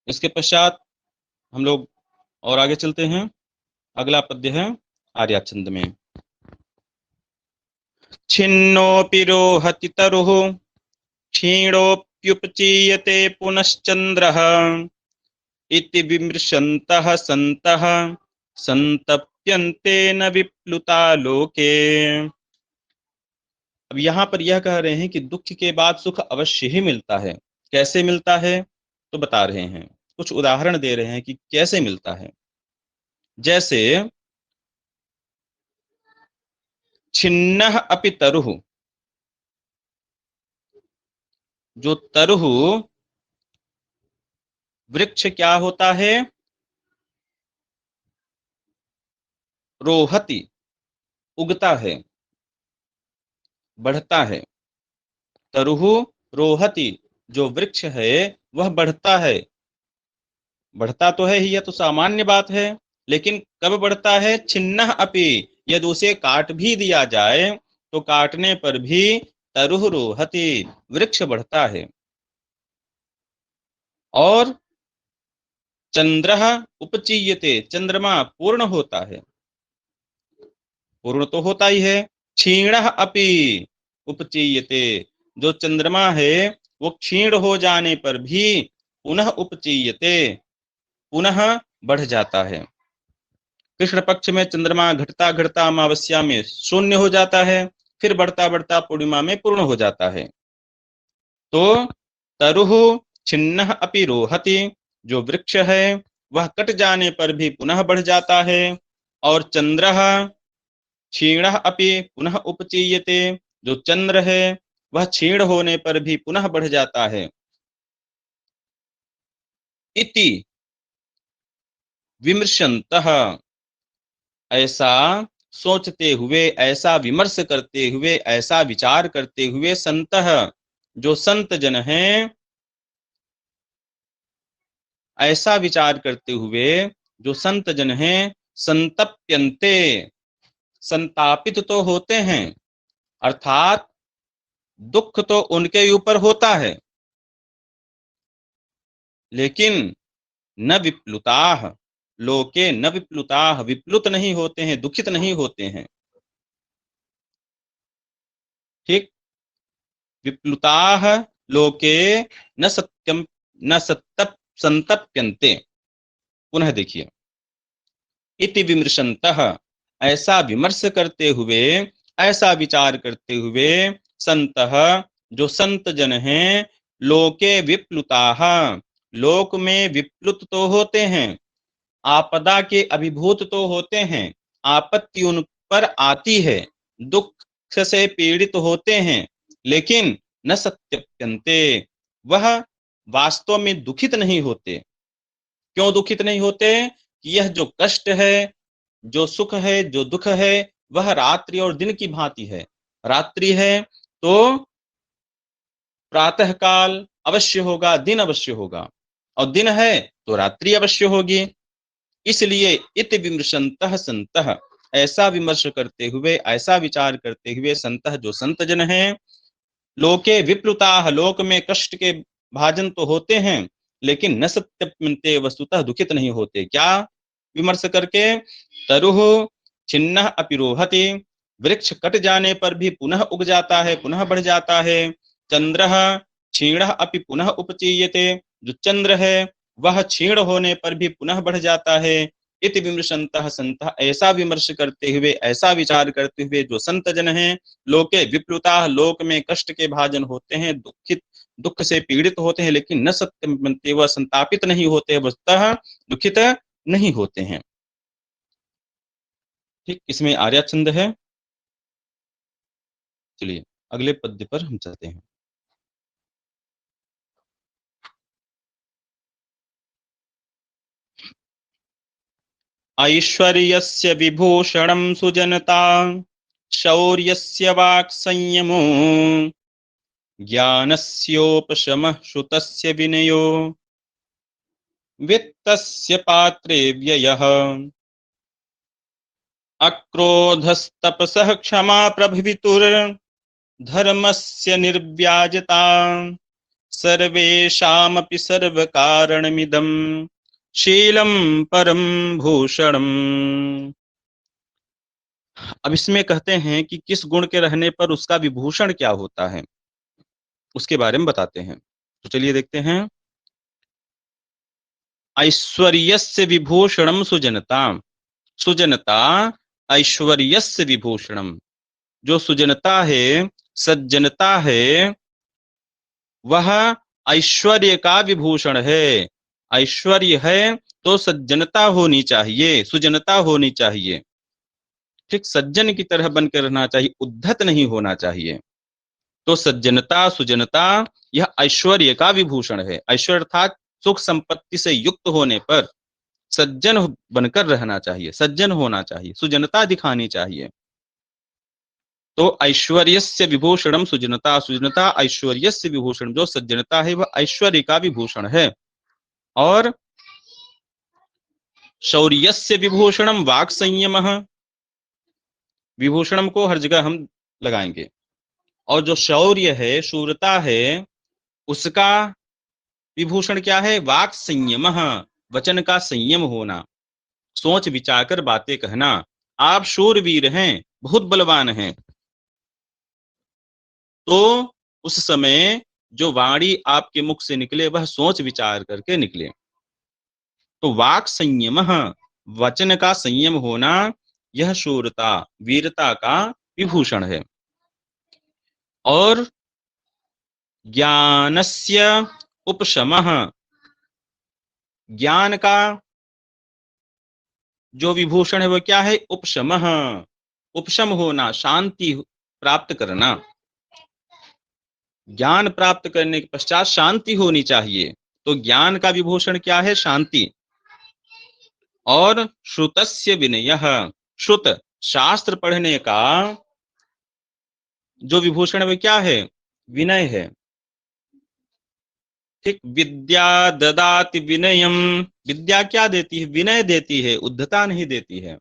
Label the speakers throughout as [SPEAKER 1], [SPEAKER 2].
[SPEAKER 1] इसके पश्चात हम लोग और आगे चलते हैं। अगला पद्य है आर्याचंद में। छिन्नोऽपि रोहति तरुः क्षीणोऽप्युपचीयते पुनश्चन्द्रः इति विमृशन्तः सन्तः संतप्यन्ते न विप्लुता लोके। अब यहाँ पर यह कह रहे हैं कि दुख के बाद सुख अवश्य ही मिलता है। कैसे मिलता है तो बता रहे हैं, कुछ उदाहरण दे रहे हैं कि कैसे मिलता है। जैसे छिन्नः अपि तरुः, जो तरुः वृक्ष क्या होता है, रोहति उगता है, बढ़ता है। तरुः रोहति, जो वृक्ष है वह बढ़ता है। बढ़ता तो है ही, यह तो सामान्य बात है, लेकिन कब बढ़ता है? छिन्नः अपि, यदि उसे काट भी दिया जाए तो काटने पर भी तरुः रोहति, वृक्ष बढ़ता है। और चंद्रः उपचीयते, चंद्रमा पूर्ण होता है। पूर्ण तो होता ही है। क्षीणः अपि उपचीयते, जो चंद्रमा है वो क्षीण हो जाने पर भी पुनः उपचीयते, पुनः बढ़ जाता है। कृष्ण पक्ष में चंद्रमा घटता घटता अमावस्या में शून्य हो जाता है, फिर बढ़ता बढ़ता पूर्णिमा में पूर्ण हो जाता है। तो तरुः छिन्नः अपि रोहति, जो वृक्ष है वह कट जाने पर भी पुनः बढ़ जाता है। और चंद्रः क्षीणः अपि पुनः उपचीयते, जो चंद्र है वह क्षीण होने पर भी पुनः बढ़ जाता है। इति विमर्शन्तः, ऐसा सोचते हुए, ऐसा विमर्श करते हुए, ऐसा विचार करते हुए, संतः, जो संत जन हैं, ऐसा विचार करते हुए जो संत जन हैं, संतप्यन्ते, संतापित तो होते हैं, अर्थात दुख तो उनके ऊपर होता है, लेकिन न विप्लुताः, लोके न विप्लुताः, विप्लुत नहीं होते हैं, दुखित नहीं होते हैं। ठीक, विप्लुताः लोके न सत्यम न सत्तप संतप्यन्ते। पुनः देखिए, इति विमर्शन्तः, ऐसा विमर्श करते हुए, ऐसा विचार करते हुए, संतः, जो संत जन हैं, लोके विप्लुताः, लोक में विप्लुत तो होते हैं, आपदा के अभिभूत तो होते हैं, आपत्ति उन पर आती है, दुख से पीड़ित होते हैं, लेकिन न सत्यप्यन्ते, वह वास्तव में दुखित नहीं होते। क्यों दुखित नहीं होते? कि यह जो कष्ट है, जो सुख है, जो दुख है, वह रात्रि और दिन की भांति है। रात्रि है तो प्रातः काल अवश्य होगा, दिन अवश्य होगा, और दिन है तो रात्रि अवश्य होगी। इसलिए इत विमर्शन्तः संतः, ऐसा विमर्श करते हुए, ऐसा विचार करते हुए, संतः, जो संत जन हैं, लोके विप्लुताः, लोक में कष्ट के भाजन तो होते हैं, लेकिन न सत्यप्यन्ते, वस्तुतः दुखित नहीं होते। क्या विमर्श करके? तरुः छिन्नः अपि रोहति, वृक्ष कट जाने पर भी पुनः उग जाता है, पुनः बढ़ जाता है। चंद्रः क्षीणः अपि पुनः उपचीयते, जो चंद्र है वह क्षीण होने पर भी पुनः बढ़ जाता है। इति विमर्शन्तः संतः, ऐसा विमर्श करते हुए, ऐसा विचार करते हुए जो संत जन हैं, लोके विप्लुताः, लोक में कष्ट के भाजन होते हैं, दुखित, दुख से पीड़ित होते हैं, लेकिन न सत्यप्यन्ते, वह संतापित नहीं होते, वस्तुतः दुखित नहीं होते हैं। ठीक, इसमें आर्या छंद है। चलिए अगले पद्य पर हम चलते हैं। ऐश्वर्यस्य विभूषणं सुजनता, शौर्यस्य वाक् संयमो, ज्ञानस्योपशमः श्रुतस्य विनयो, वित्तस्य पात्रे व्ययः, अक्रोधस्तपसः क्षमा प्रभवितुर्, धर्मस्य निर्व्याजता, सर्वेषामपि सर्वकारणमिदं शीलं परम भूषणम। अब इसमें कहते हैं कि किस गुण के रहने पर उसका विभूषण क्या होता है, उसके बारे में बताते हैं। तो चलिए देखते हैं। ऐश्वर्यस्य विभूषणम सुजनता। सुजनता ऐश्वर्यस्य विभूषणम। जो सुजनता है, सज्जनता है, वह ऐश्वर्य का विभूषण है। ऐश्वर्य है तो सज्जनता होनी चाहिए, सुजनता होनी चाहिए। ठीक सज्जन की तरह बनकर रहना चाहिए, उद्धत नहीं होना चाहिए। तो सज्जनता सुजनता यह ऐश्वर्य का विभूषण है। ऐश्वर्य अर्थात सुख संपत्ति से युक्त होने पर सज्जन बनकर रहना चाहिए, सज्जन होना चाहिए, सुजनता दिखानी चाहिए। तो ऐश्वर्यस्य विभूषणम सुजनता। सुजनता ऐश्वर्यस्य विभूषण। जो सज्जनता है वह ऐश्वर्य का विभूषण है। और शौर्यस्य विभूषणम वाक् संयमः। विभूषणम को हर जगह हम लगाएंगे। और जो शौर्य है, शूरता है, उसका विभूषण क्या है? वाक् संयमः। वचन का संयम होना, सोच विचार कर बातें कहना। आप शूरवीर हैं, बहुत बलवान हैं, तो उस समय जो वाणी आपके मुख से निकले वह सोच विचार करके निकले। तो वाक् संयमः, वचन का संयम होना, यह शूरता वीरता का विभूषण है। और ज्ञानस्य उपशमः। ज्ञान का जो विभूषण है वह क्या है? उपशमः। उपशम होना, शांति प्राप्त करना। ज्ञान प्राप्त करने के पश्चात शांति होनी चाहिए। तो ज्ञान का विभूषण क्या है? शांति। और श्रुतस्य विनयः। श्रुत शास्त्र पढ़ने का जो विभूषण है वह क्या है? विनय है। ठीक, विद्या ददाति विनयम। विद्या क्या देती है? विनय देती है, उद्धता नहीं देती है।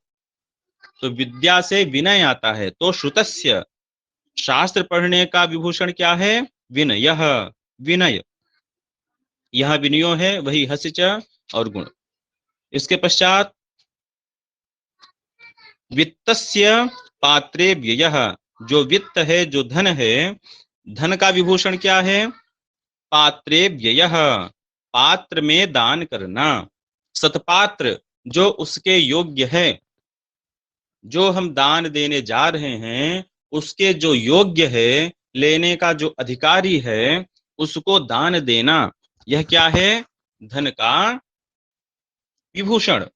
[SPEAKER 1] तो विद्या से विनय आता है। तो श्रुतस्य शास्त्र पढ़ने का विभूषण क्या है? विनयः, विनय। यह विनयो है, वही हस्य च और गुण। इसके पश्चात वित्तस्य पात्रे व्ययः। जो वित्त है, जो धन है, धन का विभूषण क्या है? पात्रे व्ययः, पात्र में दान करना। सतपात्र, जो उसके योग्य है, जो हम दान देने जा रहे हैं उसके जो योग्य है, लेने का जो अधिकारी है, उसको दान देना, यह क्या है? धन का विभूषण।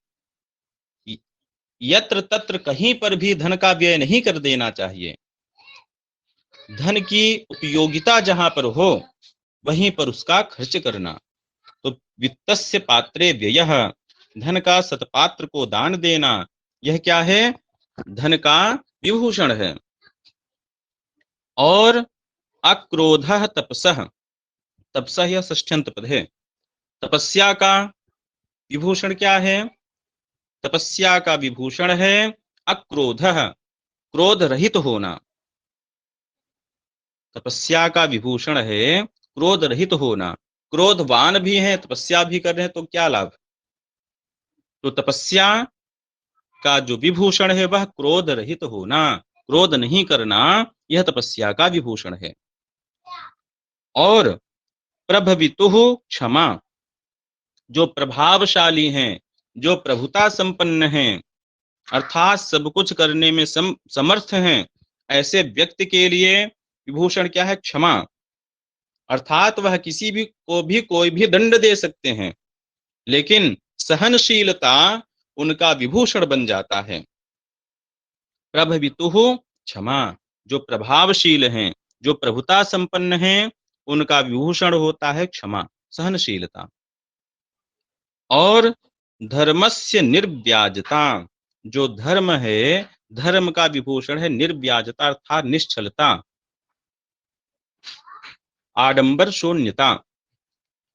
[SPEAKER 1] यत्र तत्र कहीं पर भी धन का व्यय नहीं कर देना चाहिए। धन की उपयोगिता जहां पर हो वहीं पर उसका खर्च करना। तो वित्तस्य पात्रे व्ययः, धन का सतपात्र को दान देना, यह क्या है? धन का विभूषण है। और अक्रोधः तपसः। तपसः यह षष्ठ्यंत पद है। तपस्या का विभूषण क्या है? तपस्या का विभूषण है अक्रोधः, क्रोध रहित होना। तपस्या का विभूषण है क्रोध रहित होना। क्रोधवान भी है, तपस्या भी कर रहे हैं, तो क्या लाभ? तो तपस्या का जो विभूषण है वह क्रोध रहित होना, क्रोध नहीं करना, यह तपस्या का विभूषण है। और प्रभवितुः क्षमा। जो प्रभावशाली हैं, जो प्रभुता संपन्न हैं, अर्थात सब कुछ करने में समर्थ हैं, ऐसे व्यक्ति के लिए विभूषण क्या है? क्षमा। अर्थात वह किसी भी को भी कोई भी दंड दे सकते हैं, लेकिन सहनशीलता उनका विभूषण बन जाता है। प्रभवितुः क्षमा। जो प्रभावशील हैं, जो प्रभुता संपन्न हैं, उनका विभूषण होता है क्षमा, सहनशीलता। और धर्मस्य निर्व्याजता। जो धर्म है, धर्म का विभूषण है निर्व्याजता, अर्थात निश्चलता, आडंबर शून्यता।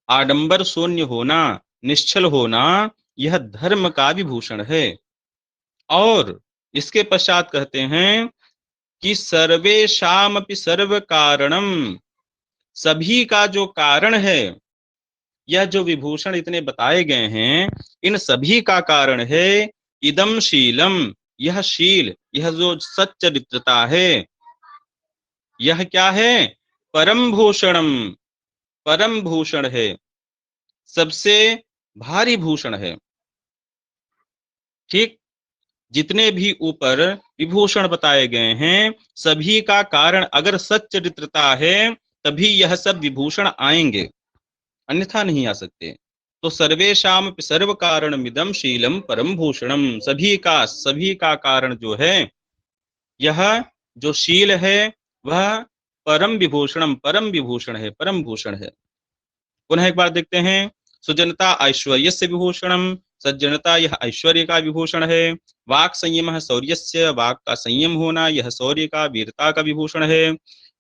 [SPEAKER 1] आडंबर शून्य होना, निश्चल होना, यह धर्म का विभूषण है। और इसके पश्चात कहते हैं कि सर्वेषामपि सर्व कारणम। सभी का जो कारण है, यह जो विभूषण इतने बताए गए हैं, इन सभी का कारण है इदम शीलम, यह शील, यह जो सच्चरित्रता है, यह क्या है, परम भूषणम, परम भूषण है, सबसे भारी भूषण है। ठीक, जितने भी ऊपर विभूषण बताए गए हैं, सभी का कारण अगर सच्चरित्रता है, तभी यह सब विभूषण आएंगे, अन्यथा नहीं आ सकते। तो सर्वेशाम सर्व कारणमिदं शीलम परम भूषणम, सभी का कारण जो है, यह जो शील है, वह परम विभूषणम, परम विभूषण है, परम भूषण है। पुनः एक बार देखते हैं। सुजनता ऐश्वर्य से विभूषणम, सज्जनता यह ऐश्वर्य का विभूषण है। वाक संयम शौर्यस्य, वाक का संयम होना यह शौर्य का, वीरता का विभूषण है।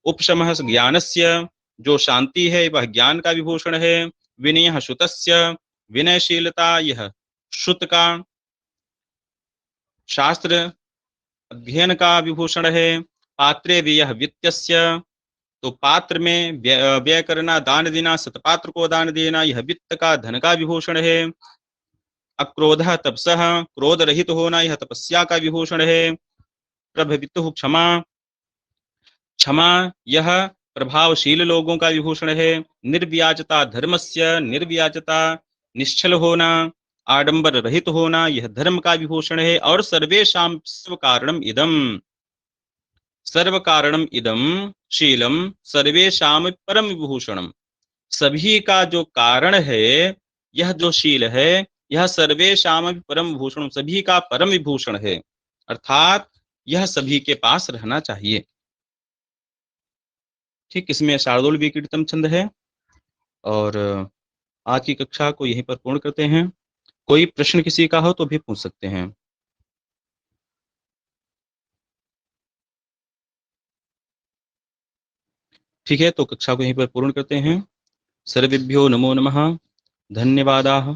[SPEAKER 1] उपशम ज्ञानस्य, जो शांति है वह ज्ञान का विभूषण है। विनय श्रुतस्य, विनयशीलता यह श्रुत का, शास्त्र अध्ययन का विभूषण है। पात्रे व्यय वित्तस्य, तो पात्र में व्यय करना, दान देना, सतपात्र को दान देना, यह वित्त का, धन का विभूषण है। अक्रोध तपसः, क्रोध रहित होना यह तपस्या का विभूषण है। प्रभवितु क्षमा, क्षमा यह प्रभावशील लोगों का विभूषण है। निर्व्याजता धर्मस्य, निर्व्याजता निश्चल होना, आडंबर रहित होना यह धर्म का विभूषण है। और सर्वेषां सर्व कारणम इदम, सर्व कारणम इदम शीलम सर्वेषां परम विभूषणम, सभी का जो कारण है, यह जो शील है, यह सर्वेषां परम विभूषण, सभी का परम विभूषण है, अर्थात यह सभी के पास रहना चाहिए। ठीक, इसमें शार्दूल विकीर्तन छंद है। और आज की कक्षा को यहीं पर पूर्ण करते हैं। कोई प्रश्न किसी का हो तो भी पूछ सकते हैं। ठीक है, तो कक्षा को यहीं पर पूर्ण करते हैं। सर्वेभ्यो नमो नमः, धन्यवादाः।